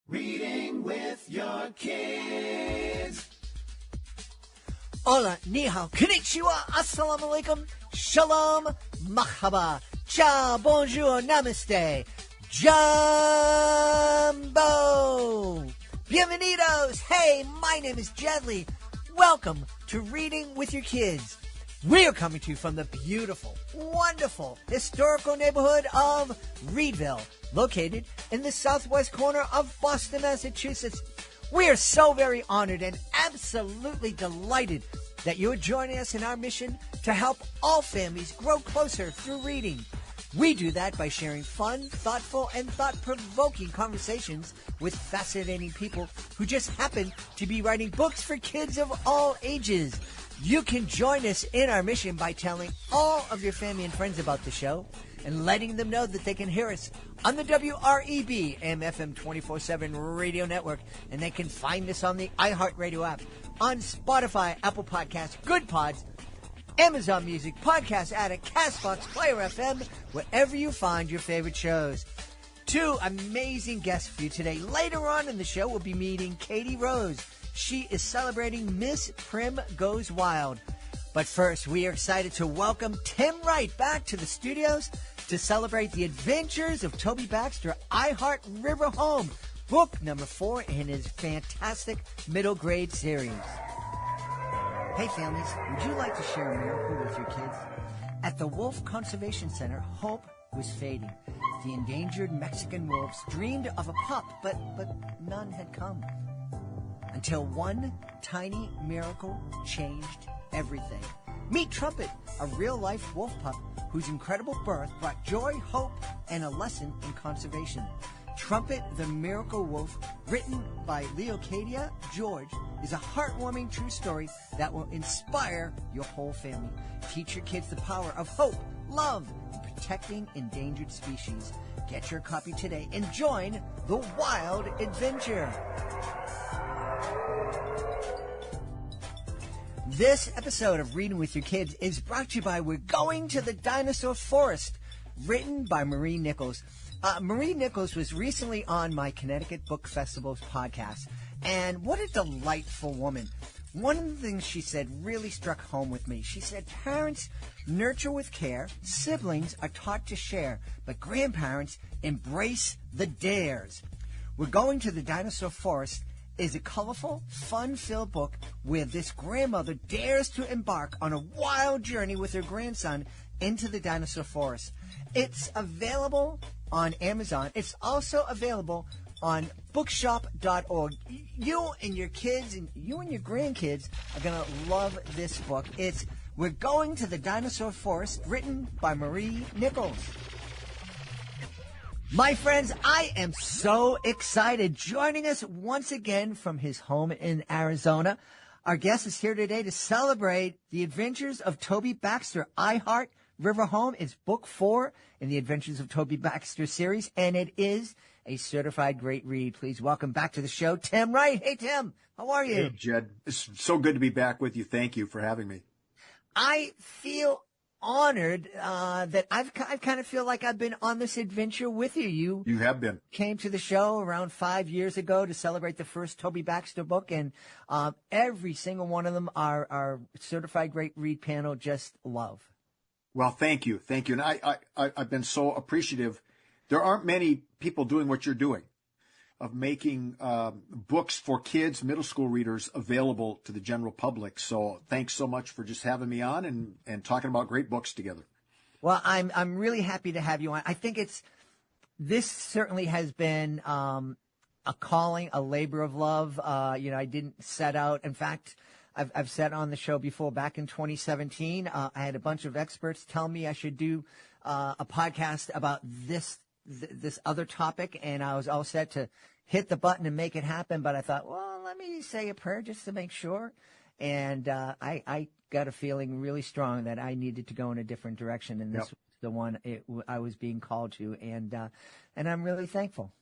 Reading with your kids. Hola, ni hao, konnichiwa, assalamu alaikum, shalom, mahaba, ciao, bonjour, namaste, jumbo. Bienvenidos. Hey, my name is Jedley. Welcome to Reading with Your Kids. We are coming to you from the beautiful, wonderful, historical neighborhood of Reedville, located in the southwest corner of Boston, Massachusetts. We are so very honored and absolutely delighted that you are joining us in our mission to help all families grow closer through reading. We do that by sharing fun, thoughtful, and thought-provoking conversations with fascinating people who just happen to be writing books for kids of all ages. You can join us in our mission by telling all of your family and friends about the show and letting them know that they can hear us on the WREB AM/FM 24/7 radio network, and they can find us on the iHeartRadio app, on Spotify, Apple Podcasts, Good Pods, Amazon Music, Podcast Addict, CastBox, Player FM, wherever you find your favorite shows. Two amazing guests for you today. Later on in the show, we'll be meeting Katy Rose. She is celebrating Miss Prim Goes Wild. But first, we are excited to welcome Tim Wright back to the studios to celebrate the adventures of Toby Baxter, I Heart River Home, book number 4 in his fantastic middle grade series. Hey families, would you like to share a miracle with your kids? At the Wolf Conservation Center, hope was fading. The endangered Mexican wolves dreamed of a pup, but none had come. Until one tiny miracle changed everything. Meet Trumpet, a real-life wolf pup whose incredible birth brought joy, hope, and a lesson in conservation. Trumpet the Miracle Wolf, written by Leocadia George, is a heartwarming true story that will inspire your whole family. Teach your kids the power of hope, love, and protecting endangered species. Get your copy today and join the wild adventure. This episode of Reading with Your Kids is brought to you by We're Going to the Dinosaur Forest, written by Marie Nichols. Marie Nichols was recently on my Connecticut Book Festival's podcast, and what a delightful woman. One of the things she said really struck home with me. She said, parents nurture with care, siblings are taught to share, but grandparents embrace the dares. We're Going to the Dinosaur Forest is a colorful, fun-filled book where this grandmother dares to embark on a wild journey with her grandson into the dinosaur forest. It's available on Amazon. It's also available on bookshop.org. You and your kids and you and your grandkids are going to love this book. It's We're Going to the Dinosaur Forest, written by Marie Nichols. My friends, I am so excited. Joining us once again from his home in Arizona, our guest is here today to celebrate the adventures of Toby Baxter. I Heart River Home is book 4 in the Adventures of Toby Baxter series, and it is a certified great read. Please welcome back to the show, Tim Wright. Hey, Tim, how are you? Hey, Jed. It's so good to be back with you. Thank you for having me. I feel honored that I've kind of feel like I've been on this adventure with you. You have been. Came to the show around 5 years ago to celebrate the first Toby Baxter book, and every single one of them our certified great read panel just love. Well, thank you. Thank you. And I've been so appreciative. There aren't many people doing what you're doing, of making books for kids, middle school readers, available to the general public. So thanks so much for just having me on and talking about great books together. Well, I'm really happy to have you on. I think this certainly has been a calling, a labor of love. I didn't set out. In fact, I've said on the show before, back in 2017, I had a bunch of experts tell me I should do a podcast about this other topic, and I was all set to hit the button and make it happen. But I thought, well, let me say a prayer just to make sure. And I got a feeling really strong that I needed to go in a different direction, and this was the one I was being called to, and I'm really thankful.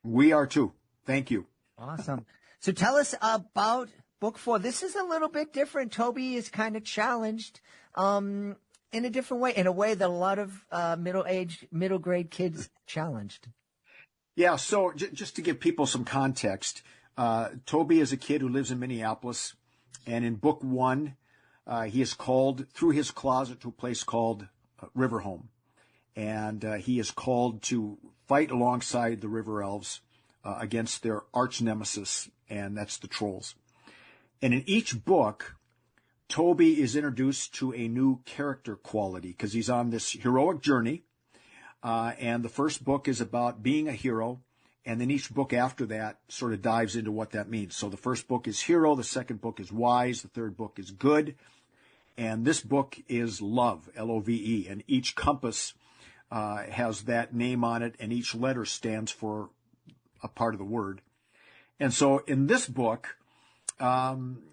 We are too. Thank you. Awesome. So tell us about book 4. This is a little bit different. Toby is kind of challenged in a different way, in a way that a lot of middle grade kids challenged. Yeah, so just to give people some context, Toby is a kid who lives in Minneapolis, and in book one, he is called through his closet to a place called Riverhome, and he is called to fight alongside the River Elves against their arch nemesis, and that's the trolls. And in each book, Toby is introduced to a new character quality because he's on this heroic journey. And the first book is about being a hero. And then each book after that sort of dives into what that means. So the first book is hero. The second book is wise. The third book is good. And this book is love, Love. And each compass has that name on it. And each letter stands for a part of the word. And so in this book,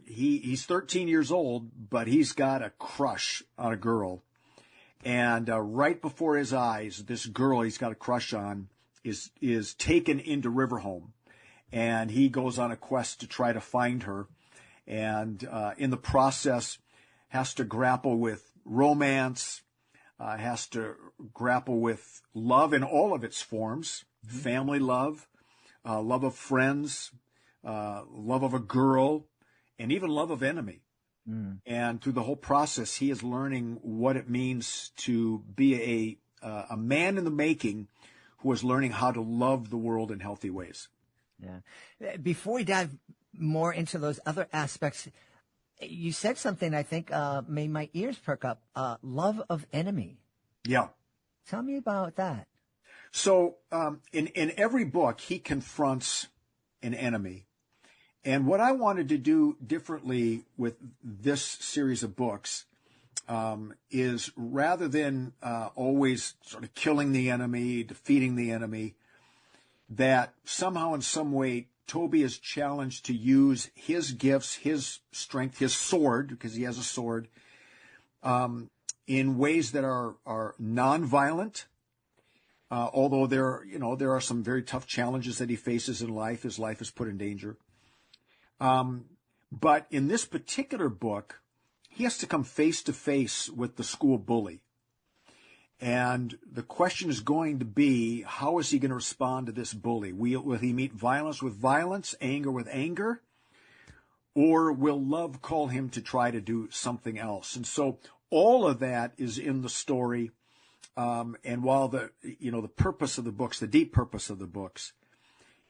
he's 13 years old, but he's got a crush on a girl. And right before his eyes, this girl he's got a crush on is taken into Riverhome. And he goes on a quest to try to find her. And in the process, has to grapple with romance, has to grapple with love in all of its forms, family love, love of friends, love of a girl, and even love of enemy. And through the whole process, he is learning what it means to be a man in the making who is learning how to love the world in healthy ways. Yeah. Before we dive more into those other aspects, you said something I think made my ears perk up. Love of enemy. Yeah. Tell me about that. So in every book, he confronts an enemy. And what I wanted to do differently with this series of books is rather than always sort of killing the enemy, defeating the enemy, that somehow in some way Toby is challenged to use his gifts, his strength, his sword, because he has a sword, in ways that are nonviolent. Although there are some very tough challenges that he faces in life. His life is put in danger. But in this particular book, he has to come face to face with the school bully. And the question is going to be, how is he going to respond to this bully? Will he meet violence with violence, anger with anger? Or will love call him to try to do something else? And so all of that is in the story. And while the purpose of the books, the deep purpose of the books,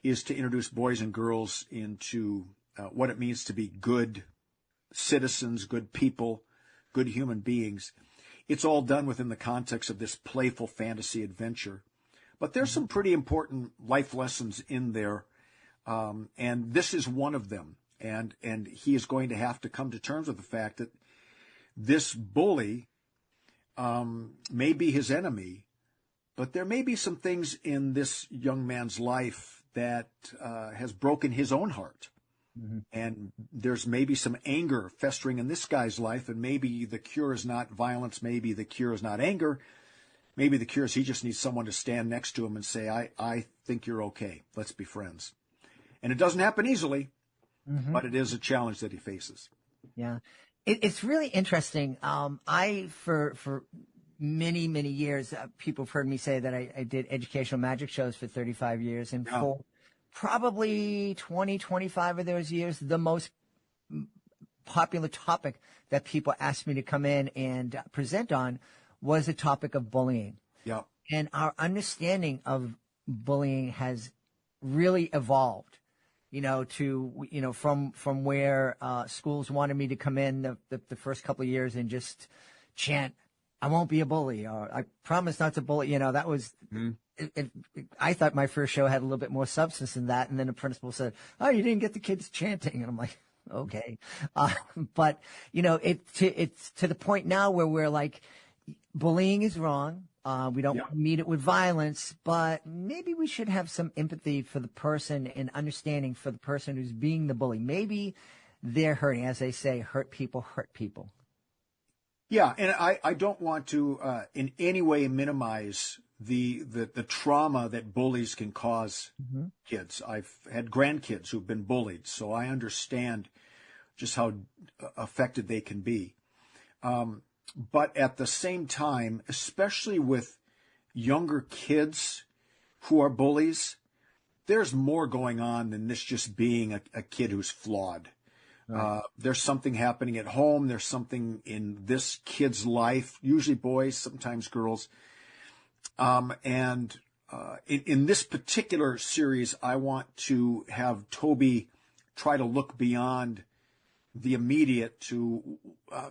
is to introduce boys and girls into what it means to be good citizens, good people, good human beings. It's all done within the context of this playful fantasy adventure. But there's some pretty important life lessons in there, and this is one of them. And he is going to have to come to terms with the fact that this bully may be his enemy, but there may be some things in this young man's life that has broken his own heart. And there's maybe some anger festering in this guy's life, and maybe the cure is not violence, maybe the cure is not anger, maybe the cure is he just needs someone to stand next to him and say, I think you're okay, let's be friends. And it doesn't happen easily, but it is a challenge that he faces. Yeah. It's really interesting. For many, many years, people have heard me say that I did educational magic shows for 35 years, and for probably 20, 25 of those years, the most popular topic that people asked me to come in and present on was the topic of bullying. Yeah. And our understanding of bullying has really evolved, from where schools wanted me to come in the first couple of years and just chant, I won't be a bully, or I promise not to bully. That was, I thought my first show had a little bit more substance than that. And then the principal said, oh, you didn't get the kids chanting. And I'm like, okay. But it's to the point now where we're like, bullying is wrong. We don't meet it with violence, but maybe we should have some empathy for the person and understanding for the person who's being the bully. Maybe they're hurting, as they say, hurt people hurt people. Yeah, and I don't want to in any way minimize the trauma that bullies can cause kids. I've had grandkids who've been bullied, so I understand just how affected they can be. But at the same time, especially with younger kids who are bullies, there's more going on than this just being a kid who's flawed. Right. There's something happening at home. There's something in this kid's life, usually boys, sometimes girls. In this particular series, I want to have Toby try to look beyond the immediate to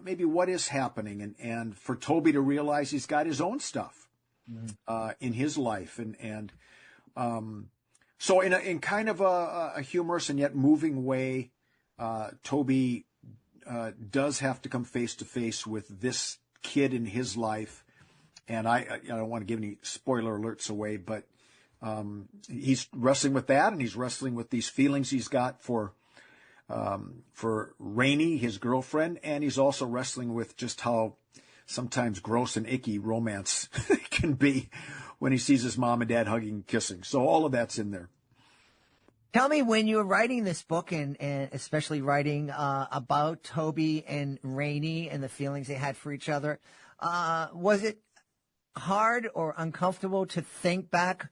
maybe what is happening, and for Toby to realize he's got his own stuff in his life, and so in kind of a humorous and yet moving way, Toby does have to come face to face with this kid in his life, and I don't want to give any spoiler alerts away, but he's wrestling with that, and he's wrestling with these feelings he's got for Rainey, his girlfriend, and he's also wrestling with just how sometimes gross and icky romance can be when he sees his mom and dad hugging and kissing. So all of that's in there. Tell me, when you were writing this book, and especially writing about Toby and Rainey and the feelings they had for each other, was it hard or uncomfortable to think back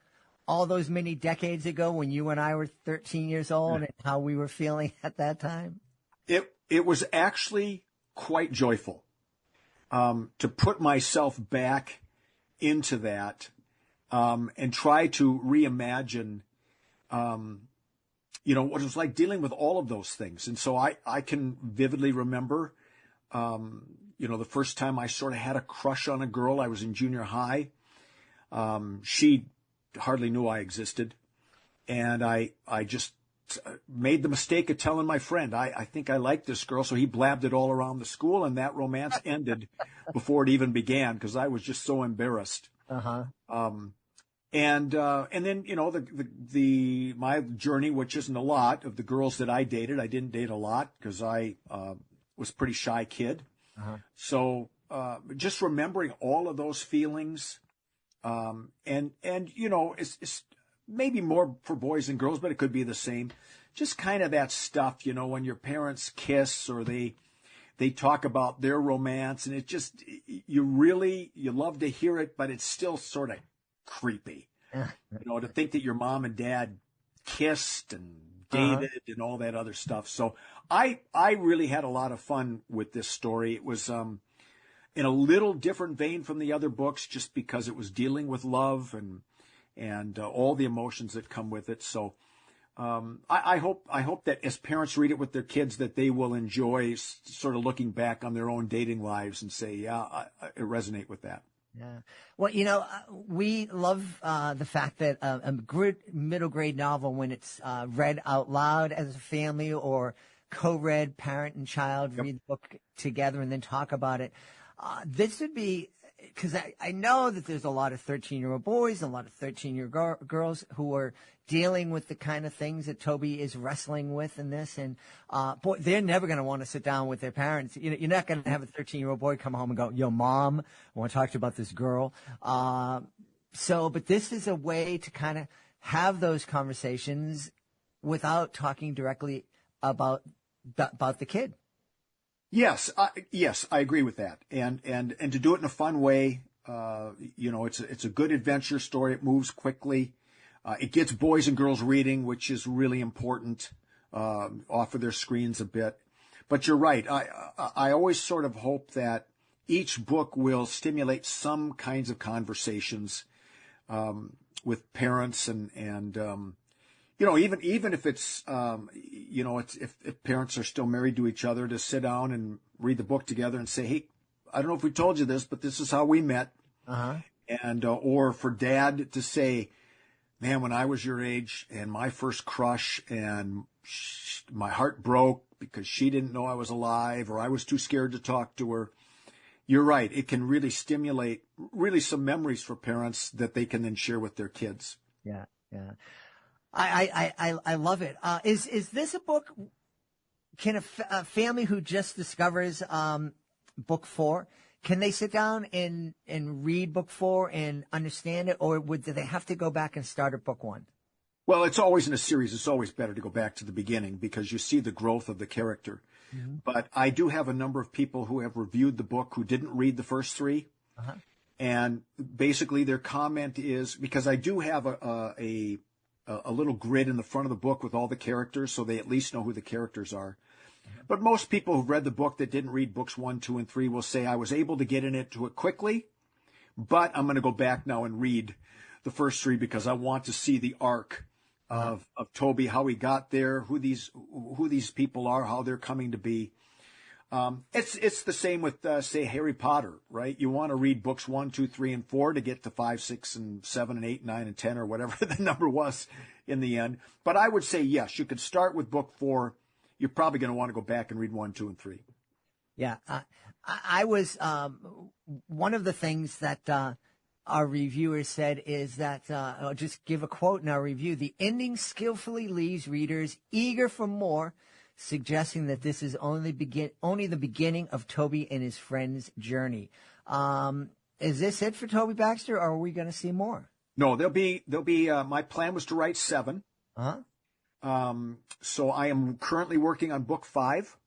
all those many decades ago when you and I were 13 years old and how we were feeling at that time? It was actually quite joyful to put myself back into that and try to reimagine, what it was like dealing with all of those things. And so I can vividly remember, the first time I sort of had a crush on a girl. I was in junior high. She hardly knew I existed. And I just made the mistake of telling my friend, I think I like this girl. So he blabbed it all around the school, and that romance ended before it even began because I was just so embarrassed. Uh-huh. And then, my journey, which isn't a lot, of the girls that I dated, I didn't date a lot because I was a pretty shy kid. Uh-huh. So just remembering all of those feelings, it's maybe more for boys and girls, but it could be the same. Just kind of that stuff, when your parents kiss or they talk about their romance, and it just, you love to hear it, but it's still sort of creepy, to think that your mom and dad kissed and dated and all that other stuff. So I really had a lot of fun with this story. It was in a little different vein from the other books, just because it was dealing with love and all the emotions that come with it. So I hope that as parents read it with their kids, that they will enjoy sort of looking back on their own dating lives and say, I resonate with that. Yeah. Well, we love the fact that a good middle grade novel, when it's read out loud as a family or co-read, parent and child, read the book together and then talk about it. This would be, because I know that there's a lot of 13-year-old boys and a lot of 13-year-old girls who are dealing with the kind of things that Toby is wrestling with in this. And, they're never going to want to sit down with their parents. You're not going to have a 13-year-old boy come home and go, yo, Mom, I want to talk to you about this girl. But this is a way to kind of have those conversations without talking directly about the kid. Yes, I agree with that, and to do it in a fun way. It's a good adventure story. It moves quickly. It gets boys and girls reading, which is really important. Off of their screens a bit. But you're right. I always sort of hope that each book will stimulate some kinds of conversations with parents and even if it's, if parents are still married to each other, to sit down and read the book together and say, hey, I don't know if we told you this, but this is how we met. Uh-huh. And, or for dad to say, man, when I was your age and my first crush and my heart broke because she didn't know I was alive or I was too scared to talk to her. You're right. It can really stimulate really some memories for parents that they can then share with their kids. Yeah. Yeah. I love it. Is this a book? Can a family who just discovers book 4, can they sit down and read book 4 and understand it, or do they have to go back and start at book 1? Well, it's always in a series. It's always better to go back to the beginning because you see the growth of the character. Mm-hmm. But I do have a number of people who have reviewed the book who didn't read the first 3. Uh-huh. And basically their comment is, because I do have a a little grid in the front of the book with all the characters, so they at least know who the characters are. But most people who've read the book that didn't read books 1, 2, and 3 will say, I was able to get into it quickly, but I'm going to go back now and read the first 3 because I want to see the arc of Toby, how he got there, who these people are, how they're coming to be. It's the same with, say, Harry Potter, right? You want to read books 1, 2, 3, and 4 to get to 5, 6, and 7, and 8, 9, and 10, or whatever the number was in the end. But I would say, yes, you could start with book 4. You're probably going to want to go back and read 1, 2, and 3. Yeah. I was, one of the things that our reviewers said is that, I'll just give a quote in our review, the ending skillfully leaves readers eager for more, suggesting that this is only the beginning of Toby and his friend's journey. Is this it for Toby Baxter, or are we going to see more? No, there'll be, my plan was to write 7. So I am currently working on book 5.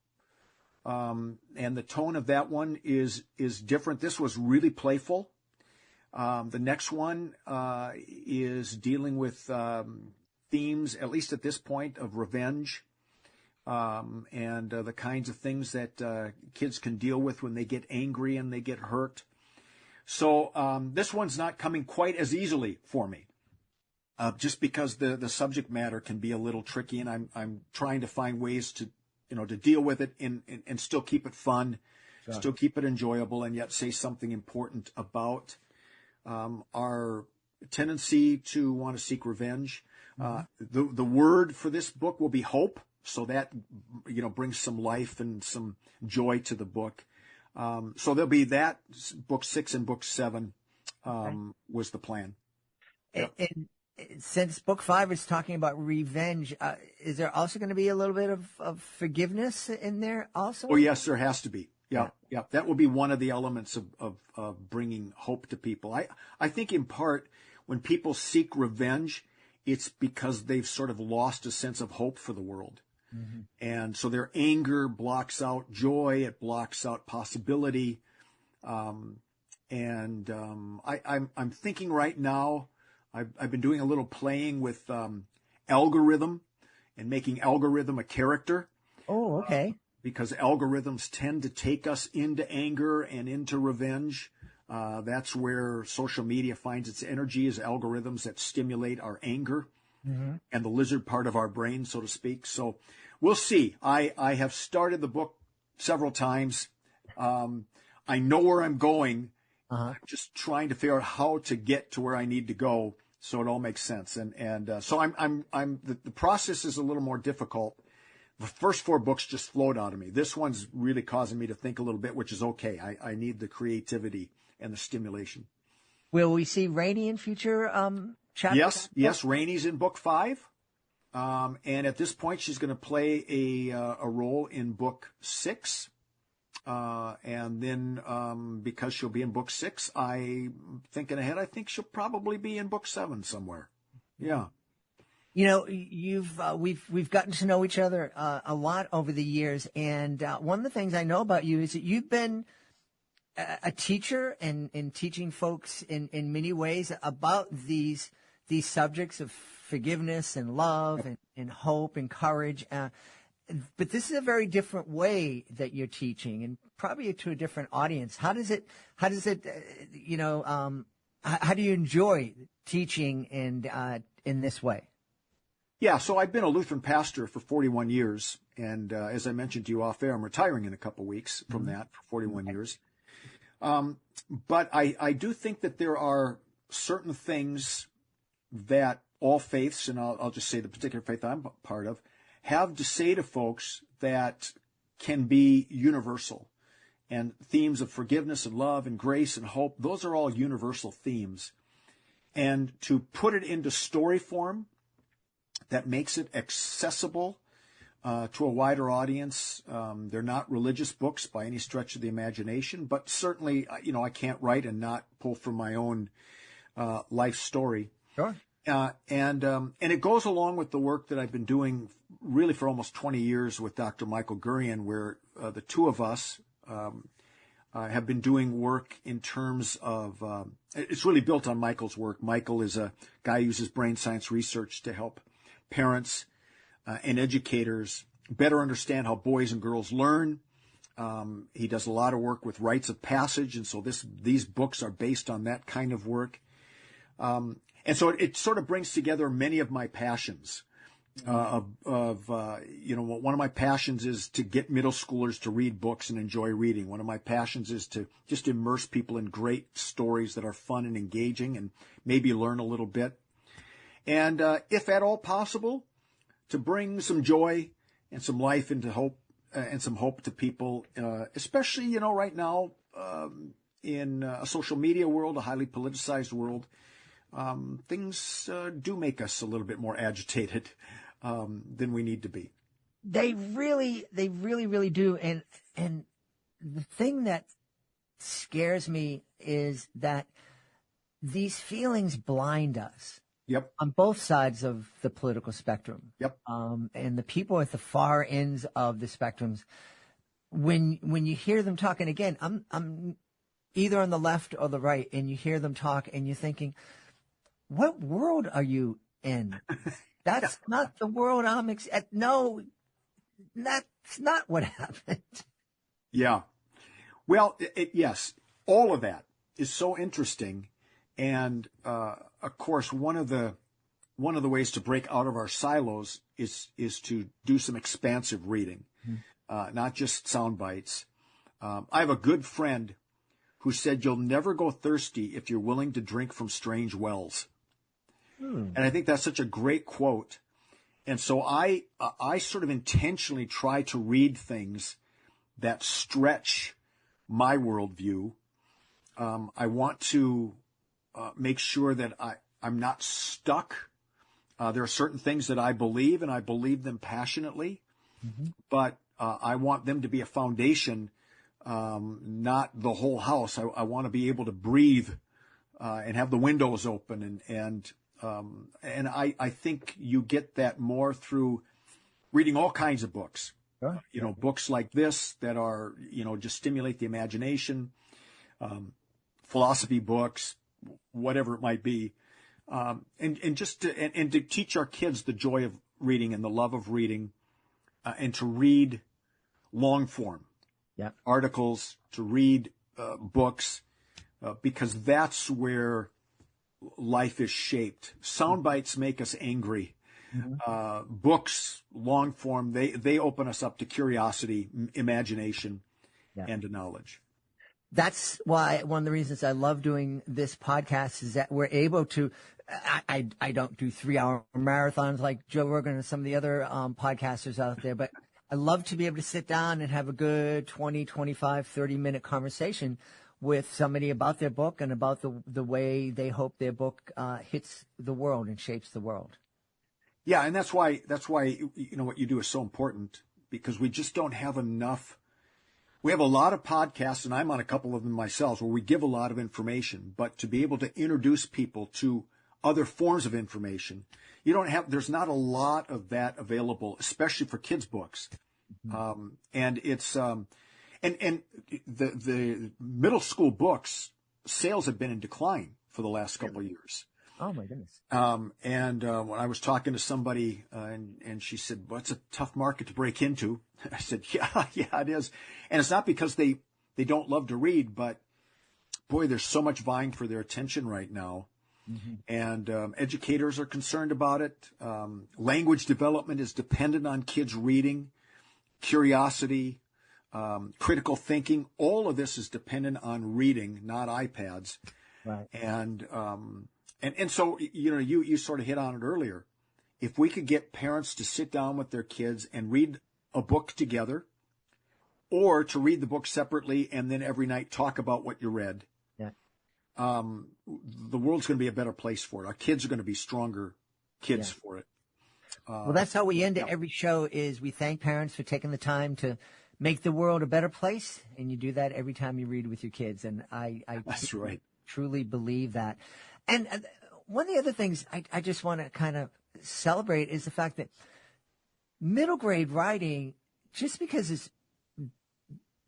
And the tone of that one is different. This was really playful. The next one, is dealing with, themes, at least at this point, of revenge, and the kinds of things that, kids can deal with when they get angry and they get hurt. So, this one's not coming quite as easily for me. Just because the subject matter can be a little tricky, and I'm trying to find ways to, to deal with it and still keep it fun, still keep it enjoyable, and yet say something important about our tendency to want to seek revenge. The word for this book will be hope, so that brings some life and some joy to the book. So there'll be that. Book 6 and book 7 was the plan. And since book 5 is talking about revenge, is there also going to be a little bit of forgiveness in there also? Oh, yes, there has to be. Yeah. That will be one of the elements of bringing hope to people. I think in part when people seek revenge, it's because they've sort of lost a sense of hope for the world. And so their anger blocks out joy. It blocks out possibility. I'm thinking right now, I've been doing a little playing with algorithm and making algorithm a character. Oh, okay. Because algorithms tend to take us into anger and into revenge. That's where social media finds its energy, is algorithms that stimulate our anger and the lizard part of our brain, so to speak. So we'll see. I have started the book several times. I know where I'm going. I'm just trying to figure out how to get to where I need to go so it all makes sense. So the process is a little more difficult. The first 4 books just flowed out of me. This one's really causing me to think a little bit, which is okay. I need the creativity and the stimulation. Will we see Rainey in future chapters? Yes. Rainey's in book 5. And at this point, she's going to play a role in book 6. And then, because she'll be in book 6, I'm thinking ahead, I think she'll probably be in book 7 somewhere. Yeah. We've gotten to know each other a lot over the years, and one of the things I know about you is that you've been a teacher and teaching folks in many ways about these subjects of forgiveness and love and hope and courage. But this is a very different way that you're teaching, and probably to a different audience. How do you enjoy teaching and in this way? Yeah, so I've been a Lutheran pastor for 41 years, and as I mentioned to you off air, I'm retiring in a couple weeks from that for 41 years. But I do think that there are certain things that all faiths, and I'll just say the particular faith I'm part of, have to say to folks that can be universal. And themes of forgiveness and love and grace and hope, those are all universal themes. And to put it into story form that makes it accessible to a wider audience. They're not religious books by any stretch of the imagination, but certainly, I can't write and not pull from my own life story. Sure. And it goes along with the work that I've been doing really for almost 20 years with Dr. Michael Gurian, where the two of us have been doing work in terms of, it's really built on Michael's work. Michael is a guy who uses brain science research to help parents and educators better understand how boys and girls learn. He does a lot of work with rites of passage, and so these books are based on that kind of work. And so it sort of brings together many of my passions. One of my passions is to get middle schoolers to read books and enjoy reading. One of my passions is to just immerse people in great stories that are fun and engaging and maybe learn a little bit. And if at all possible, to bring some joy and some life into hope and some hope to people, especially, right now in a social media world, a highly politicized world. Things do make us a little bit more agitated than we need to be. They really do. And the thing that scares me is that these feelings blind us. Yep. On both sides of the political spectrum. Yep. And the people at the far ends of the spectrums, when you hear them talking again, I'm either on the left or the right, and you hear them talk, and you're thinking, what world are you in? That's not the world I'm no, that's not what happened. Yeah. Well, yes, all of that is so interesting. And, of course, one of the ways to break out of our silos is to do some expansive reading, not just sound bites. I have a good friend who said, "You'll never go thirsty if you're willing to drink from strange wells." And I think that's such a great quote. And so I sort of intentionally try to read things that stretch my worldview. I want to make sure that I'm not stuck. There are certain things that I believe, and I believe them passionately, but I want them to be a foundation, not the whole house. I want to be able to breathe and have the windows open, and I think you get that more through reading all kinds of books. Sure. Books like this that are, just stimulate the imagination, philosophy books, whatever it might be, and just to teach our kids the joy of reading and the love of reading, and to read long form articles, to read books, because that's where life is shaped. Sound bites make us angry. Books, long form, they open us up to curiosity, imagination, and to knowledge. That's why one of the reasons I love doing this podcast is that we're able to, I don't do 3-hour marathons like Joe Rogan and some of the other podcasters out there, but I love to be able to sit down and have a good 20, 25, 30-minute conversation with somebody about their book and about the way they hope their book hits the world and shapes the world. Yeah, and that's why what you do is so important, because we just don't have enough. We have a lot of podcasts, and I'm on a couple of them myself, where we give a lot of information, but to be able to introduce people to other forms of information, there's not a lot of that available, especially for kids' books. And it's, and the middle school books sales have been in decline for the last couple of years. Oh my goodness. When I was talking to somebody, and she said, "Well, it's a tough market to break into." I said, yeah, it is. And it's not because they don't love to read, but boy, there's so much vying for their attention right now. And educators are concerned about it. Language development is dependent on kids reading, curiosity, critical thinking. All of this is dependent on reading, not iPads. Right. And so, you sort of hit on it earlier. If we could get parents to sit down with their kids and read a book together, or to read the book separately and then every night talk about what you read, the world's going to be a better place for it. Our kids are going to be stronger kids for it. Well, that's how we end every show, is we thank parents for taking the time to make the world a better place. And you do that every time you read with your kids. And I that's right. Truly believe that. And one of the other things I just want to kind of celebrate is the fact that middle grade writing, just because it's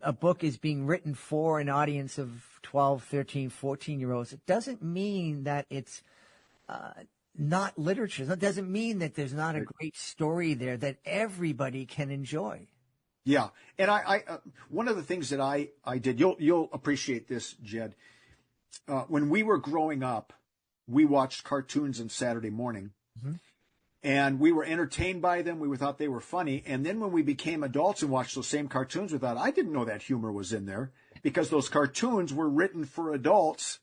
a book is being written for an audience of 12, 13, 14-year-olds, it doesn't mean that it's not literature. That doesn't mean that there's not a great story there that everybody can enjoy. Yeah. And I one of the things that I did, you'll appreciate this, Jed. When we were growing up, we watched cartoons on Saturday morning, and we were entertained by them. We thought they were funny. And then when we became adults and watched those same cartoons, we thought, I didn't know that humor was in there, because those cartoons were written for adults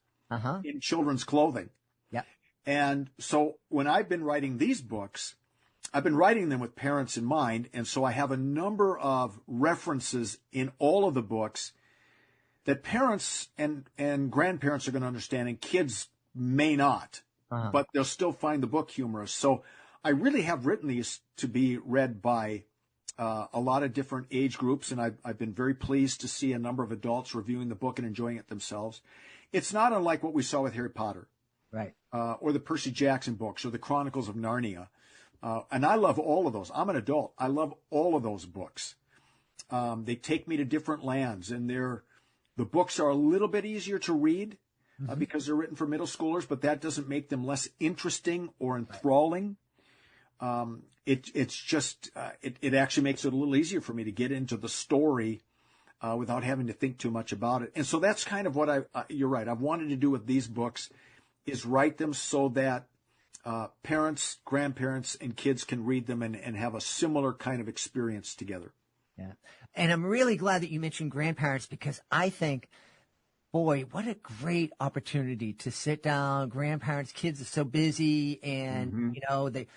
in children's clothing. Yep. And so when I've been writing these books, I've been writing them with parents in mind. And so I have a number of references in all of the books that parents and grandparents are going to understand, and kids may not, but they'll still find the book humorous. So I really have written these to be read by a lot of different age groups, and I've been very pleased to see a number of adults reviewing the book and enjoying it themselves. It's not unlike what we saw with Harry Potter, right? Or the Percy Jackson books, or the Chronicles of Narnia. And I love all of those. I'm an adult. I love all of those books. They take me to different lands, and the books are a little bit easier to read because they're written for middle schoolers, but that doesn't make them less interesting or enthralling. It's just, it actually makes it a little easier for me to get into the story without having to think too much about it. And so that's kind of what you're right, I've wanted to do with these books, is write them so that parents, grandparents, and kids can read them and have a similar kind of experience together. Yeah. And I'm really glad that you mentioned grandparents, because I think, boy, what a great opportunity to sit down. Grandparents, kids are so busy, and, they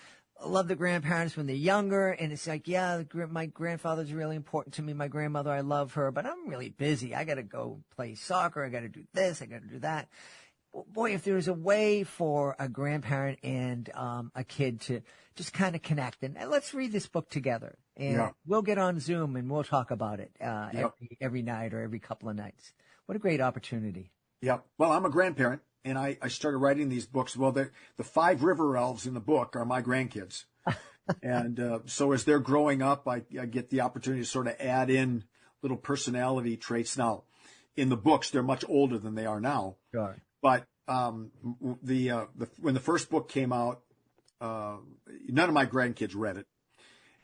love the grandparents when they're younger. And it's like, yeah, my grandfather's really important to me. My grandmother, I love her, but I'm really busy. I got to go play soccer. I got to do this. I got to do that. Boy, if there was a way for a grandparent and a kid to just kind of connect, and let's read this book together, and we'll get on Zoom and we'll talk about it every night or every couple of nights. What a great opportunity. Yeah. Well, I'm a grandparent, and I started writing these books. Well, the 5 river elves in the book are my grandkids. And so as they're growing up, I get the opportunity to sort of add in little personality traits. Now, in the books, they're much older than they are now. Sure. But when the first book came out, none of my grandkids read it.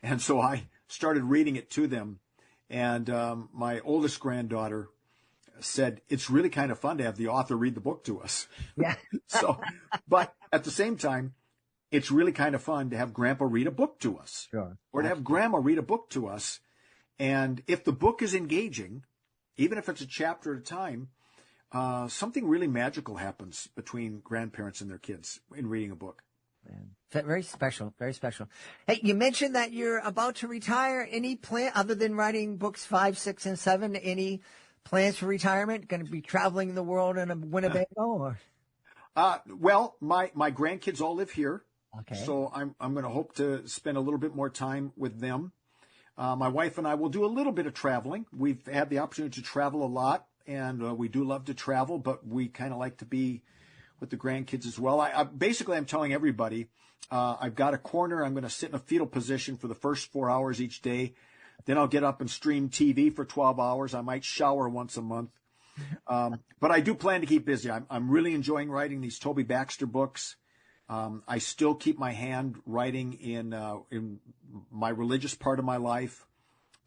And so I started reading it to them. And my oldest granddaughter said, it's really kind of fun to have the author read the book to us. Yeah. But at the same time, it's really kind of fun to have Grandpa read a book to us. Sure. Or to have Grandma read a book to us. And if the book is engaging, even if it's a chapter at a time, something really magical happens between grandparents and their kids in reading a book. Man. Very special, very special. Hey, you mentioned that you're about to retire. Any plan, other than writing books 5, 6, and 7, any plans for retirement? Going to be traveling the world in a Winnebago? Or? Well, my grandkids all live here. Okay. So I'm going to hope to spend a little bit more time with them. My wife and I will do a little bit of traveling. We've had the opportunity to travel a lot. And we do love to travel, but we kind of like to be with the grandkids as well. I'm telling everybody, I've got a corner. I'm going to sit in a fetal position for the first 4 hours each day. Then I'll get up and stream TV for 12 hours. I might shower once a month. But I do plan to keep busy. I'm really enjoying writing these Toby Baxter books. I still keep my hand writing in my religious part of my life.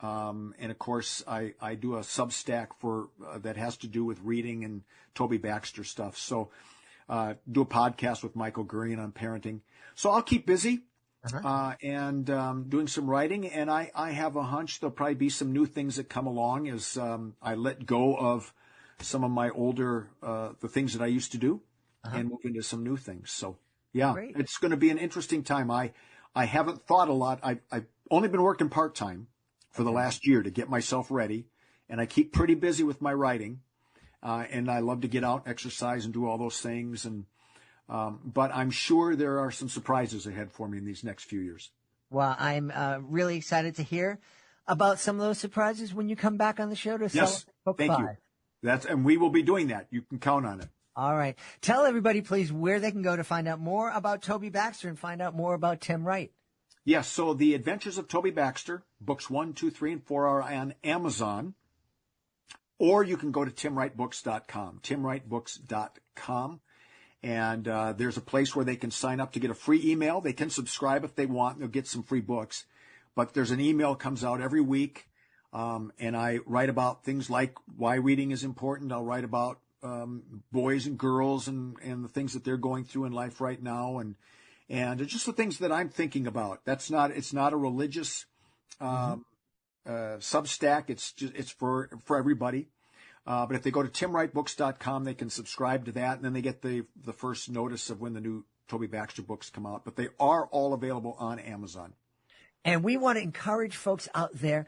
And of course, I do a Substack for that has to do with reading and Toby Baxter stuff. So do a podcast with Michael Gurian on parenting. So I'll keep busy and doing some writing. And I have a hunch there'll probably be some new things that come along as I let go of some of my older the things that I used to do and move into some new things. So yeah, great. It's going to be an interesting time. I haven't thought a lot. I've only been working part-time for the last year to get myself ready. And I keep pretty busy with my writing. And I love to get out, exercise, and do all those things. And but I'm sure there are some surprises ahead for me in these next few years. Well, I'm really excited to hear about some of those surprises when you come back on the show to celebrate Book 5. Thank you. And we will be doing that. You can count on it. All right. Tell everybody, please, where they can go to find out more about Toby Baxter and find out more about Tim Wright. Yes, so The Adventures of Toby Baxter, books 1, 2, 3, and 4 are on Amazon. Or you can go to timwrightbooks.com, timwrightbooks.com. And there's a place where they can sign up to get a free email. They can subscribe if they want. They'll get some free books. But there's an email comes out every week. And I write about things like why reading is important. I'll write about boys and girls and the things that they're going through in life right now. And just the things that I'm thinking about. It's not a religious Substack. It's for everybody. But if they go to timwrightbooks.com, they can subscribe to that, and then they get the first notice of when the new Toby Baxter books come out. But they are all available on Amazon. And we want to encourage folks out there.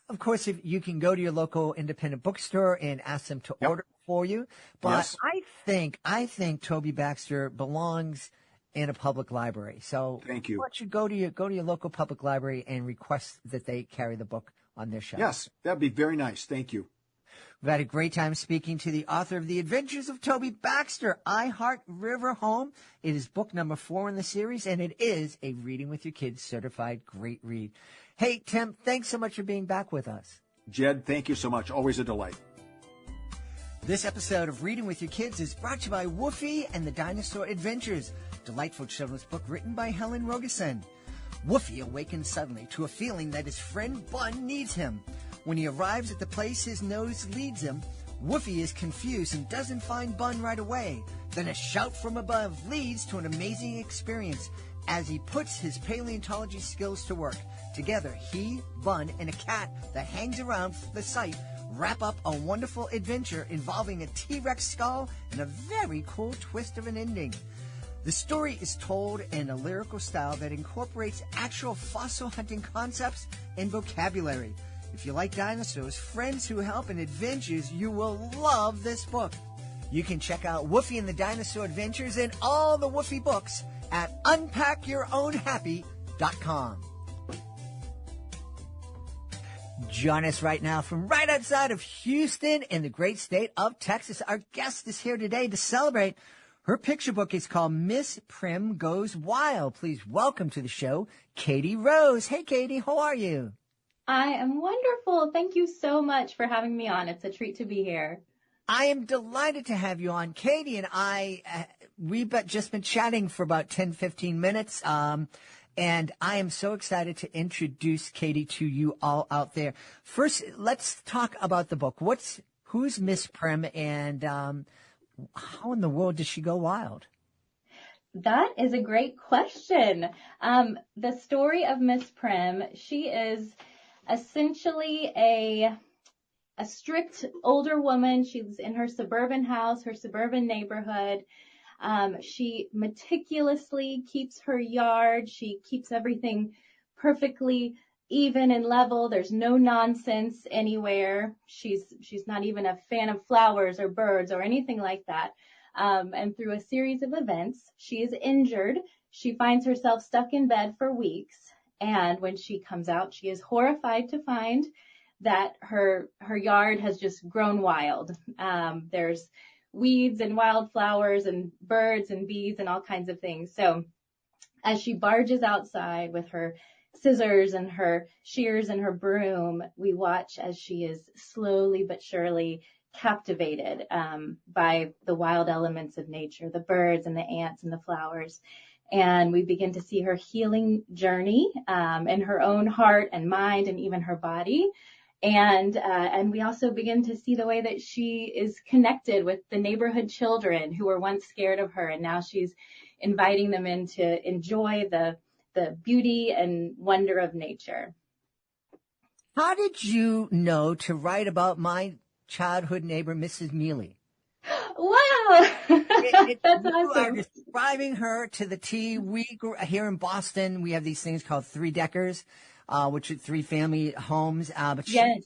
Of course, if you can go to your local independent bookstore and ask them to order for you. But Yes. I think Toby Baxter belongs in a public library. So Thank you. why don't you go to your local public library and request that they carry the book on their shelf? Yes, that'd be very nice. Thank you. We've had a great time speaking to the author of The Adventures of Toby Baxter, I Heart River Home. It is book number 4 in the series, and it is a Reading with Your Kids certified great read. Hey, Tim, thanks so much for being back with us. Jed, thank you so much. Always a delight. This episode of Reading with Your Kids is brought to you by Woofy and the Dinosaur Adventures, delightful children's book written by Helen Rogerson. Woofy awakens suddenly to a feeling that his friend Bun needs him. When he arrives at the place his nose leads him, Woofy is confused and doesn't find Bun right away. Then a shout from above leads to an amazing experience as he puts his paleontology skills to work. Together, he, Bun, and a cat that hangs around the site wrap up a wonderful adventure involving a T-Rex skull and a very cool twist of an ending. The story is told in a lyrical style that incorporates actual fossil hunting concepts and vocabulary. If you like dinosaurs, friends who help, and adventures, you will love this book. You can check out Woofy and the Dinosaur Adventures and all the Woofy books at unpackyourownhappy.com. Join us right now from right outside of Houston in the great state of Texas. Our guest is here today to celebrate. Her picture book is called Miss Prim Goes Wild. Please welcome to the show, Katy Rose. Hey, Katy, how are you? I am wonderful. Thank you so much for having me on. It's a treat to be here. I am delighted to have you on. Katy and I, we've just been chatting for about 10, 15 minutes. And I am so excited to introduce Katy to you all out there. First, let's talk about the book. Who's Miss Prim, and how in the world does she go wild? That is a great question. The story of Miss Prim, she is essentially a strict older woman. She's in her suburban house, her suburban neighborhood. She meticulously keeps her yard. She keeps everything perfectly even and level. There's no nonsense anywhere. She's not even a fan of flowers or birds or anything like that. And through a series of events, she is injured. She finds herself stuck in bed for weeks. And when she comes out, she is horrified to find that her yard has just grown wild. There's weeds and wildflowers and birds and bees and all kinds of things. So as she barges outside with her scissors and her shears and her broom, we watch as she is slowly but surely captivated by the wild elements of nature, the birds and the ants and the flowers. And we begin to see her healing journey in her own heart and mind and even her body. And we also begin to see the way that she is connected with the neighborhood children who were once scared of her. And now she's inviting them in to enjoy the beauty and wonder of nature. How did you know to write about my childhood neighbor, Mrs. Mealy? Wow. That's you awesome. are describing her to the T. We grew here in Boston. We have these things called 3-deckers, which are 3-family homes. But Yes.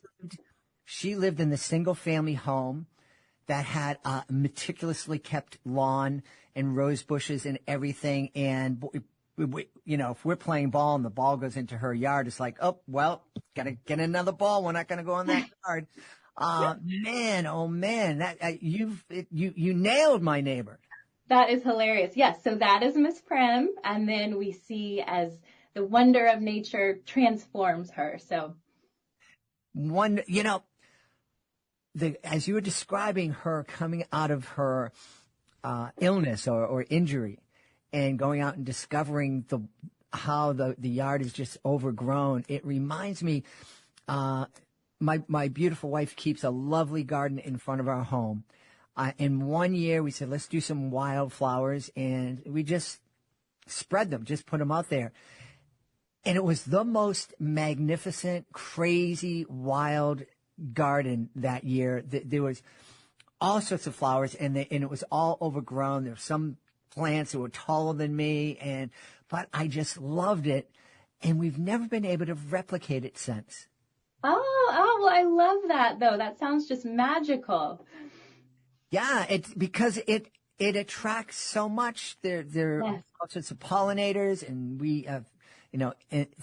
she lived in the single-family home that had a meticulously kept lawn and rose bushes and everything. And if we're playing ball and the ball goes into her yard, it's like, oh well, gotta get another ball. We're not gonna go in that yard. Man, oh man, that you nailed my neighbor. That is hilarious. Yes. So that is Miss Prim. And then we see as the wonder of nature transforms her. So as you were describing her coming out of her illness or injury and going out and discovering how the yard is just overgrown, it reminds me, my beautiful wife keeps a lovely garden in front of our home. In one year, we said, let's do some wildflowers, and we just spread them, just put them out there. And it was the most magnificent, crazy, wild garden that year. There was all sorts of flowers, and it was all overgrown. There were some plants that were taller than me, but I just loved it, and we've never been able to replicate it since. Well, I love that, though. That sounds just magical. Yeah, it's because it attracts so much. There are all sorts of pollinators, and we have,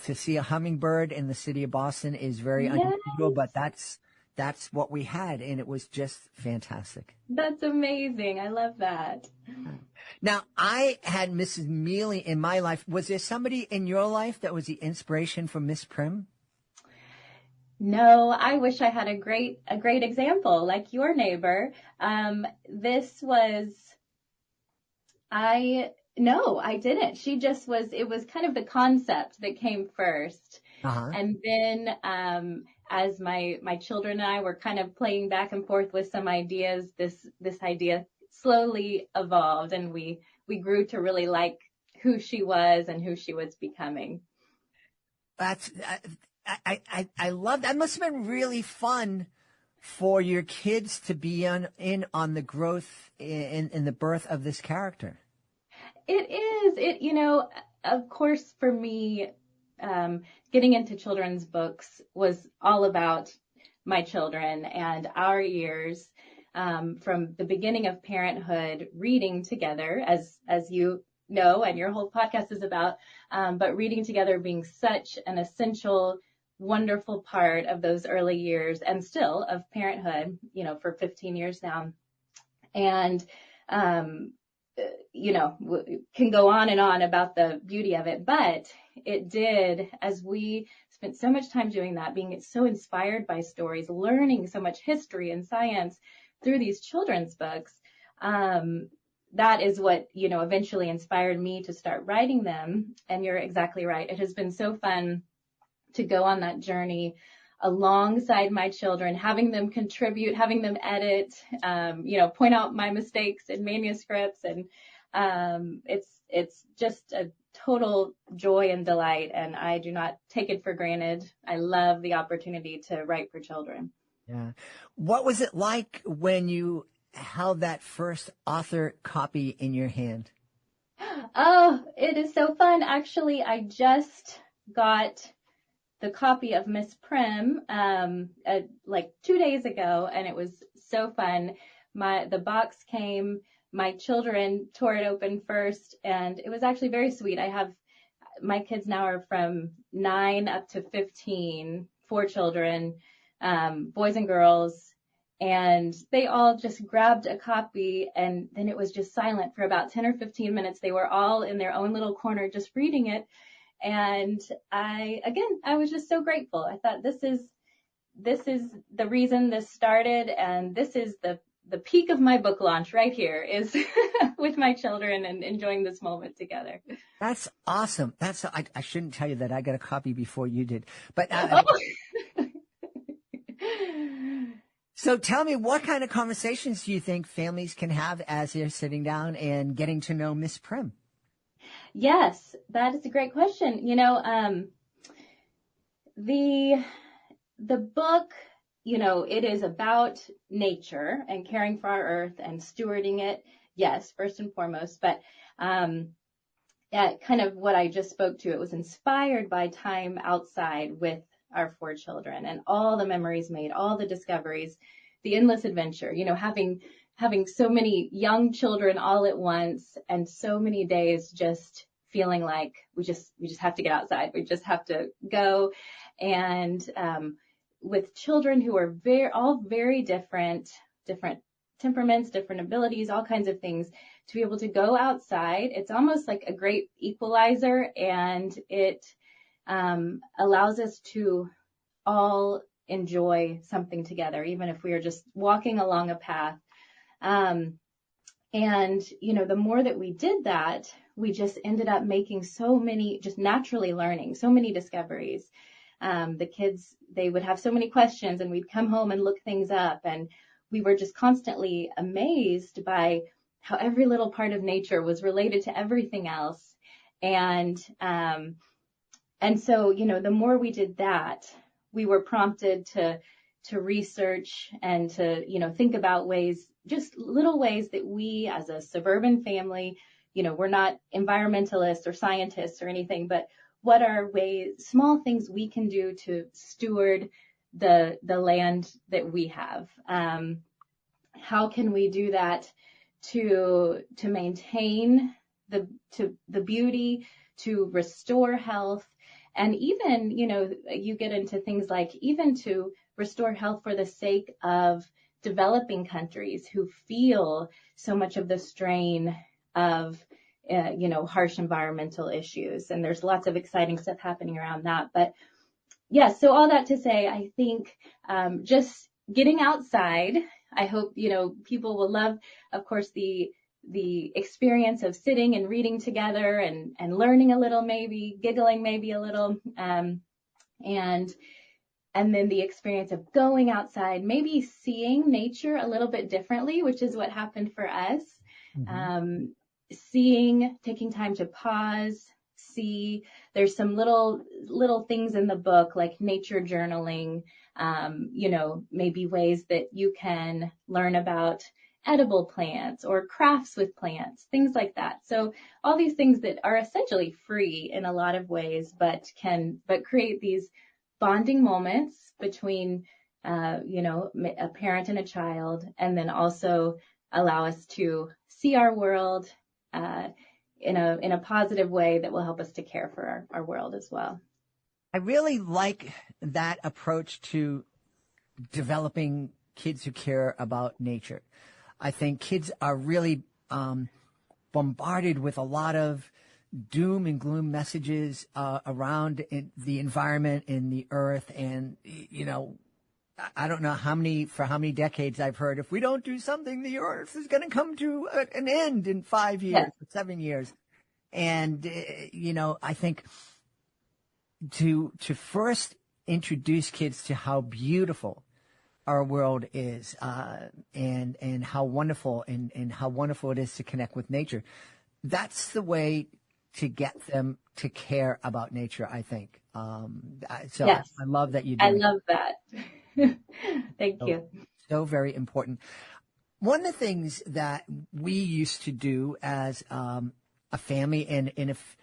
to see a hummingbird in the city of Boston is very unusual, but that's what we had, and it was just fantastic. That's amazing. I love that. Now, I had Mrs. Mealy in my life. Was there somebody in your life that was the inspiration for Miss Prim? No, I wish I had a great example like your neighbor. No, I didn't. She just it was kind of the concept that came first. Uh-huh. And then, as my children and I were kind of playing back and forth with some ideas, this idea slowly evolved, and we grew to really like who she was and who she was becoming. I love that. Must have been really fun for your kids to be in on the growth in the birth of this character. It is. Of course, for me, getting into children's books was all about my children and our years, from the beginning of parenthood, reading together, as you know, and your whole podcast is about, but reading together being such an essential, wonderful part of those early years, and still of parenthood, for 15 years now. And, can go on and on about the beauty of it, but it did, as we spent so much time doing that, being so inspired by stories, learning so much history and science through these children's books. That is what, eventually inspired me to start writing them. And you're exactly right. It has been so fun to go on that journey alongside my children, having them contribute, having them edit, point out my mistakes in manuscripts. And it's just a total joy and delight. And I do not take it for granted. I love the opportunity to write for children. Yeah. What was it like when you held that first author copy in your hand? Oh, it is so fun. Actually, I just got the copy of Miss Prim, like 2 days ago, and it was so fun. The box came, my children tore it open first, and it was actually very sweet. My kids now are from 9 up to 15, 4 children, boys and girls, and they all just grabbed a copy, and then it was just silent for about 10 or 15 minutes. They were all in their own little corner just reading it. And I was just so grateful. I thought this is the reason this started, and this is the peak of my book launch right here is with my children and enjoying this moment together. That's awesome. I shouldn't tell you that I got a copy before you did, but so tell me, what kind of conversations do you think families can have as they're sitting down and getting to know Miss Prim? Yes, that is a great question. The book, it is about nature and caring for our earth and stewarding it. Yes, first and foremost, but kind of what I just spoke to, it was inspired by time outside with our 4 children and all the memories made, all the discoveries, the endless adventure, having so many young children all at once and so many days just feeling like we just have to get outside. We just have to go. And with children who are all very different temperaments, different abilities, all kinds of things, to be able to go outside, it's almost like a great equalizer, and it allows us to all enjoy something together, even if we are just walking along a path. And, the more that we did that, we just ended up making so many, just naturally learning so many discoveries. The kids, they would have so many questions, and we'd come home and look things up. And we were just constantly amazed by how every little part of nature was related to everything else. And so, the more we did that, we were prompted to research and to, think about ways, just little ways that we as a suburban family, we're not environmentalists or scientists or anything, but what are ways, small things we can do to steward the land that we have? How can we do that to maintain the beauty, to restore health, and even, you get into things like even to restore health for the sake of developing countries who feel so much of the strain of harsh environmental issues. And there's lots of exciting stuff happening around that. But yeah, so all that to say, I think just getting outside, I hope, people will love, of course, the experience of sitting and reading together and learning a little, maybe giggling, maybe a little, and then the experience of going outside, maybe seeing nature a little bit differently, which is what happened for us. Mm-hmm. Taking time to pause, see. There's some little things in the book like nature journaling, maybe ways that you can learn about edible plants or crafts with plants, things like that. So all these things that are essentially free in a lot of ways, but create these bonding moments between, a parent and a child, and then also allow us to see our world in a positive way that will help us to care for our world as well. I really like that approach to developing kids who care about nature. I think kids are really bombarded with a lot of doom and gloom messages around the environment and the earth. And, I don't know how many decades I've heard, if we don't do something, the earth is going to come to an end in 5 years, or 7 years. And, I think to first introduce kids to how beautiful our world is, and how wonderful and how wonderful it is to connect with nature. That's the way to get them to care about nature, I think. So yes. I love that you do. I love that. Thank you. So very important. One of the things that we used to do as a family, and if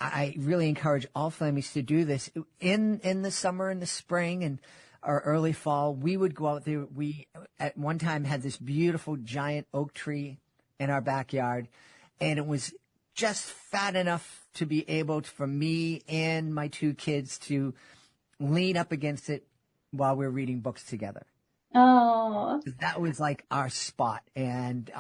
I really encourage all families to do this in the summer and the spring and or early fall, we would go out there. We at one time had this beautiful giant oak tree in our backyard, and it was just fat enough to be able to, for me and my two kids to lean up against it while we're reading books together. Oh, that was like our spot. And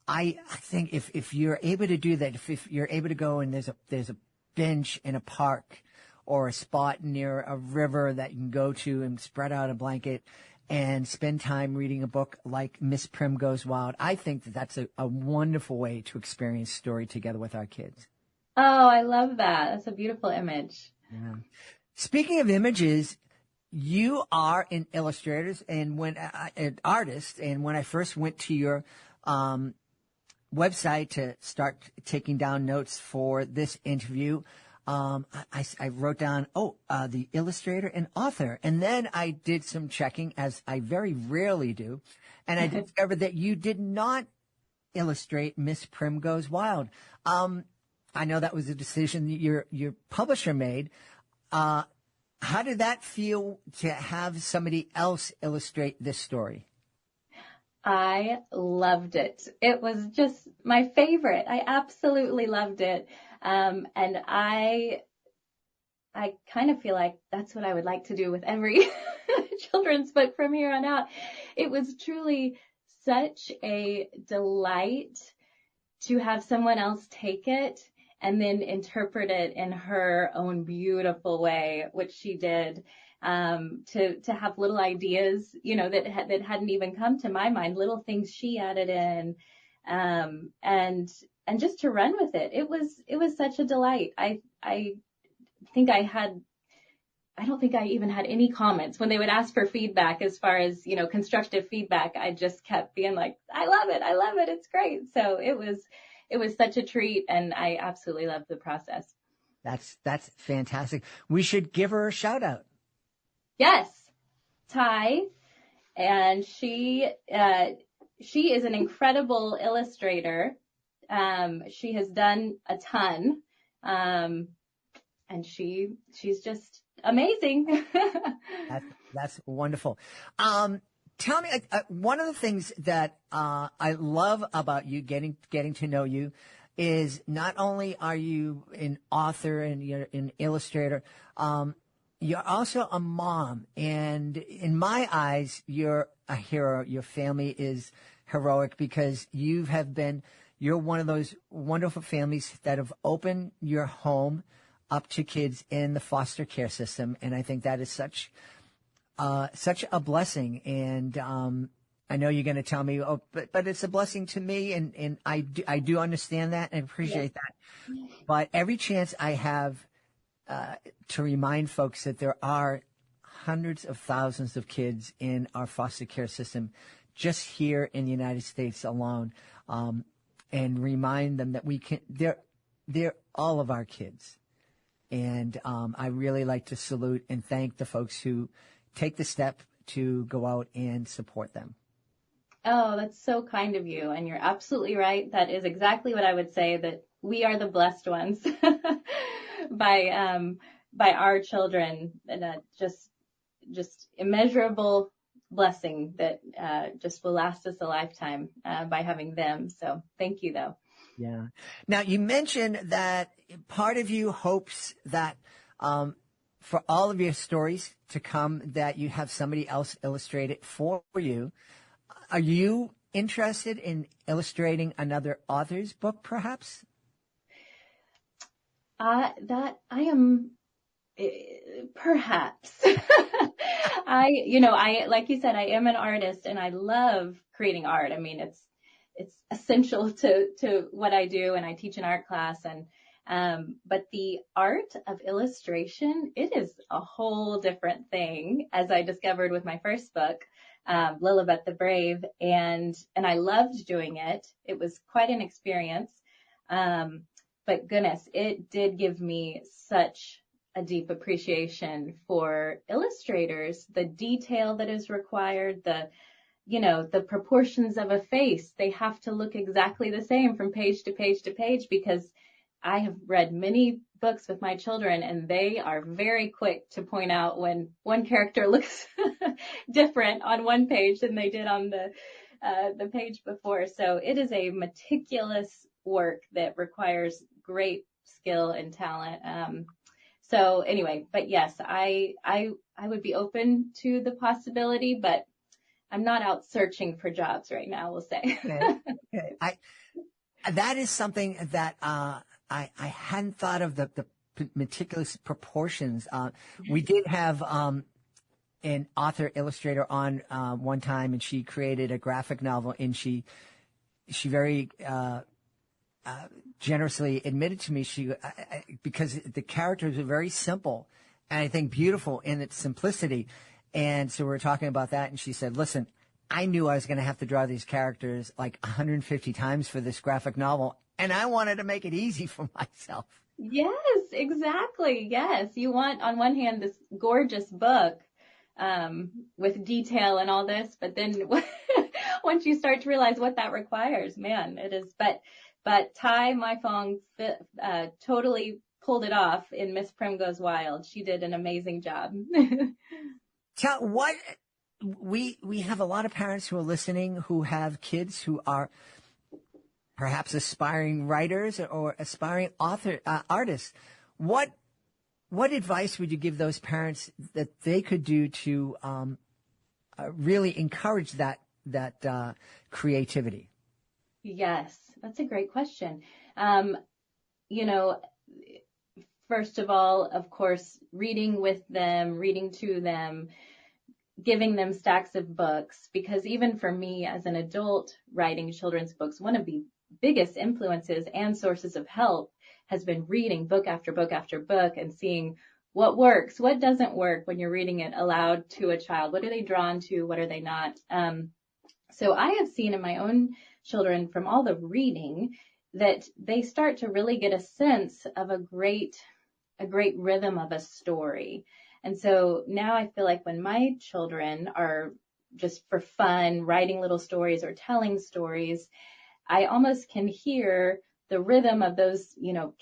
I think if you're able to do that, if you're able to go and there's a bench in a park or a spot near a river that you can go to and spread out a blanket and spend time reading a book like Miss Prim Goes Wild, I think that's a wonderful way to experience story together with our kids. Oh, I love that. That's a beautiful image. Yeah. Speaking of images, you are an illustrator and an artist. And when I first went to your website to start taking down notes for this interview, I wrote down, the illustrator and author. And then I did some checking, as I very rarely do. And I discovered that you did not illustrate Miss Prim Goes Wild. I know that was a decision that your publisher made. How did that feel to have somebody else illustrate this story? I loved it. It was just my favorite. I absolutely loved it. And I kind of feel like that's what I would like to do with every children's book from here on out. It was truly such a delight to have someone else take it and then interpret it in her own beautiful way, which she did, to have little ideas, that hadn't even come to my mind, little things she added in, and just to run with it. It was such a delight. I think I don't think I even had any comments when they would ask for feedback as far as, constructive feedback. I just kept being like, I love it. It's great. So it was such a treat, and I absolutely loved the process. That's fantastic. We should give her a shout out. Yes. Ty. And she is an incredible illustrator. She has done a ton. And she's just amazing. That's wonderful. Tell me, one of the things that I love about you, getting to know you, is not only are you an author and you're an illustrator, you're also a mom. And in my eyes, you're a hero. Your family is heroic because you're one of those wonderful families that have opened your home up to kids in the foster care system. And I think that is such a blessing. And I know you're going to tell me, but it's a blessing to me. And I do understand that and appreciate that. But every chance I have to remind folks that there are hundreds of thousands of kids in our foster care system just here in the United States alone, and remind them that they're all of our kids. And I really like to salute and thank the folks who take the step to go out and support them. Oh, that's so kind of you. And you're absolutely right. That is exactly what I would say, that we are the blessed ones by our children, and just immeasurable blessing that just will last us a lifetime by having them. So thank you, though. Yeah. Now, you mentioned that part of you hopes that for all of your stories to come, that you have somebody else illustrate it for you. Are you interested in illustrating another author's book, perhaps? That I am, perhaps. I like you said, I am an artist, and I love creating art. I mean, it's essential to what I do, and I teach an art class, but the art of illustration, it is a whole different thing, as I discovered with my first book, Lilibet the Brave, and I loved doing it. It was quite an experience. But goodness, it did give me such a deep appreciation for illustrators, the detail that is required, the proportions of a face. They have to look exactly the same from page to page to page, because I have read many books with my children, and they are very quick to point out when one character looks different on one page than they did on the page before. So it is a meticulous work that requires great skill and talent. So anyway, but yes, I would be open to the possibility, but I'm not out searching for jobs right now, we'll say. Okay. That is something that I hadn't thought of, the meticulous proportions. We did have an author illustrator on one time, and she created a graphic novel, and she very generously admitted to me because the characters are very simple and I think beautiful in its simplicity. And so we were talking about that, and she said, listen, I knew I was going to have to draw these characters like 150 times for this graphic novel, and I wanted to make it easy for myself. Yes, exactly. Yes. You want, on one hand, this gorgeous book with detail and all this, but then once you start to realize what that requires, man, it is. But Ty Maifong totally pulled it off in Miss Prim Goes Wild. She did an amazing job. We have a lot of parents who are listening who have kids who are perhaps aspiring writers or aspiring artists. What advice would you give those parents that they could do to really encourage that creativity? Yes, that's a great question. first of all, of course, reading with them, reading to them, giving them stacks of books, because even for me as an adult writing children's books, one of the biggest influences and sources of help has been reading book after book after book and seeing what works, what doesn't work when you're reading it aloud to a child. What are they drawn to? What are they not? So I have seen in my own children from all the reading that they start to really get a sense of a great rhythm of a story. And so now I feel like when my children are just for fun writing little stories or telling stories, I almost can hear the rhythm of those,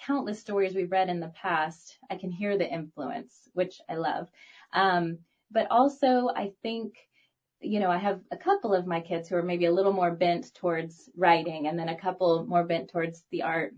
countless stories we've read in the past. I can hear the influence, which I love. But also I think, I have a couple of my kids who are maybe a little more bent towards writing, and then a couple more bent towards the art.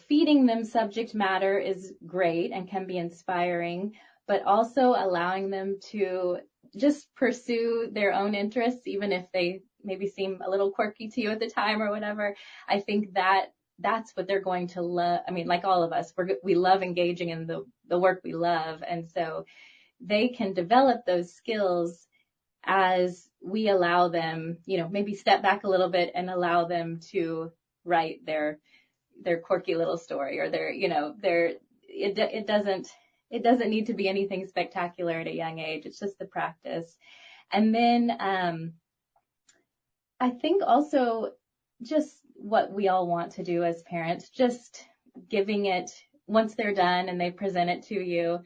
Feeding them subject matter is great and can be inspiring, but also allowing them to just pursue their own interests, even if they maybe seem a little quirky to you at the time or whatever. I think that's what they're going to love. I mean, like all of us, we love engaging in the work we love. And so they can develop those skills as we allow them, maybe step back a little bit and allow them to write their quirky little story, or it doesn't need to be anything spectacular at a young age. It's just the practice. And then I think also just what we all want to do as parents, just giving it, once they're done and they present it to you,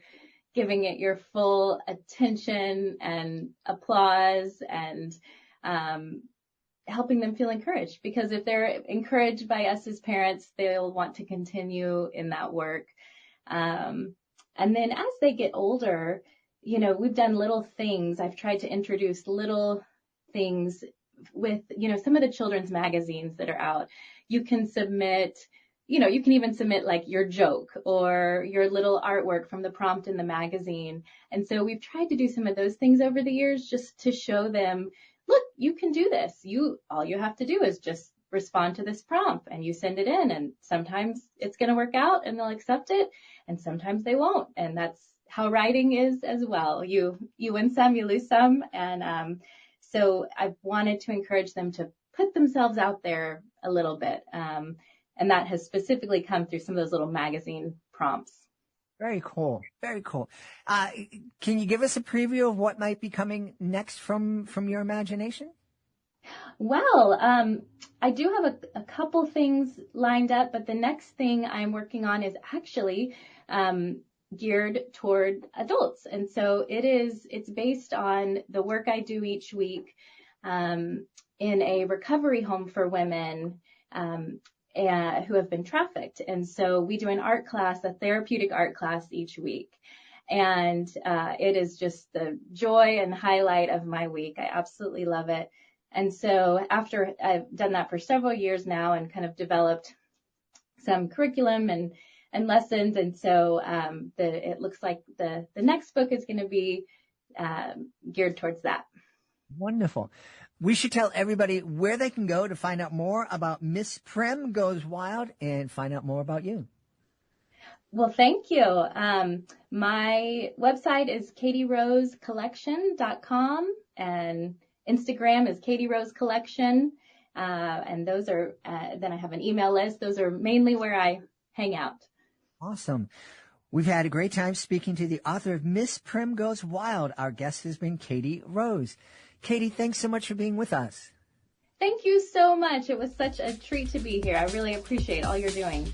giving it your full attention and applause, and helping them feel encouraged, because if they're encouraged by us as parents, they'll want to continue in that work. And then as they get older, we've done little things. I've tried to introduce little things with, some of the children's magazines that are out. You can submit, you can even submit like your joke or your little artwork from the prompt in the magazine. And so we've tried to do some of those things over the years just to show them, look, you can do this. All you have to do is just respond to this prompt and you send it in, and sometimes it's going to work out and they'll accept it, and sometimes they won't. And that's how writing is as well. You win some, you lose some. And so I've wanted to encourage them to put themselves out there a little bit. And that has specifically come through some of those little magazine prompts. Very cool. Very cool. Can you give us a preview of what might be coming next from your imagination? Well, I do have a couple things lined up, but the next thing I'm working on is actually geared toward adults. And so it's based on the work I do each week in a recovery home for women who have been trafficked. And so we do an art class, a therapeutic art class each week. And it is just the joy and highlight of my week. I absolutely love it. And so after I've done that for several years now and kind of developed some curriculum and lessons, and so it looks like the next book is going to be geared towards that. Wonderful. We should tell everybody where they can go to find out more about Miss Prim Goes Wild and find out more about you. Well, thank you. My website is katyrosecollection.com, and Instagram is Katy Rose Collection. And those are, then I have an email list. Those are mainly where I hang out. Awesome. We've had a great time speaking to the author of Miss Prim Goes Wild. Our guest has been Katy Rose. Katy, thanks so much for being with us. Thank you so much. It was such a treat to be here. I really appreciate all you're doing.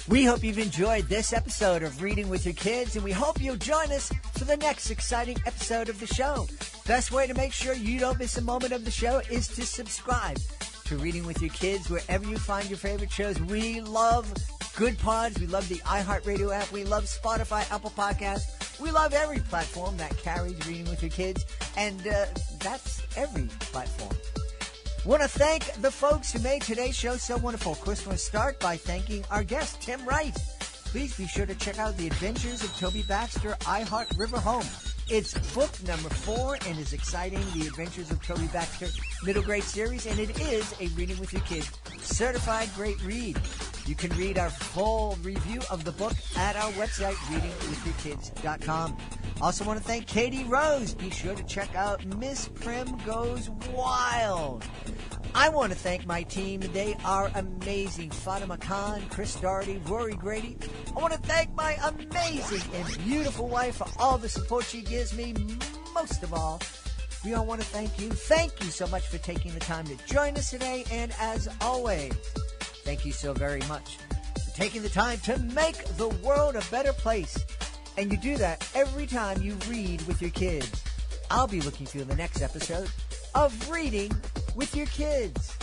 We hope you've enjoyed this episode of Reading with Your Kids, and we hope you'll join us for the next exciting episode of the show. Best way to make sure you don't miss a moment of the show is to subscribe to Reading with Your Kids wherever you find your favorite shows. We love Good Pods. We love the iHeartRadio app. We love Spotify, Apple Podcasts. We love every platform that carries Reading with Your Kids, and that's every platform. Want to thank the folks who made today's show so wonderful. Of course, we'll start by thanking our guest, Tim Wright. Please be sure to check out The Adventures of Toby Baxter, iHeart River Home. It's book number 4 and is exciting, The Adventures of Toby Baxter middle grade series, and it is a Reading with Your Kids certified great read. You can read our full review of the book at our website, readingwithyourkids.com. Also want to thank Katy Rose. Be sure to check out Miss Prim Goes Wild. I want to thank my team. They are amazing. Fatima Khan, Chris Doherty, Rory Grady. I want to thank my amazing and beautiful wife for all the support she gives me. Most of all, we all want to thank you. Thank you so much for taking the time to join us today. And as always, thank you so very much for taking the time to make the world a better place. And you do that every time you read with your kids. I'll be looking for you in the next episode of Reading with Your Kids.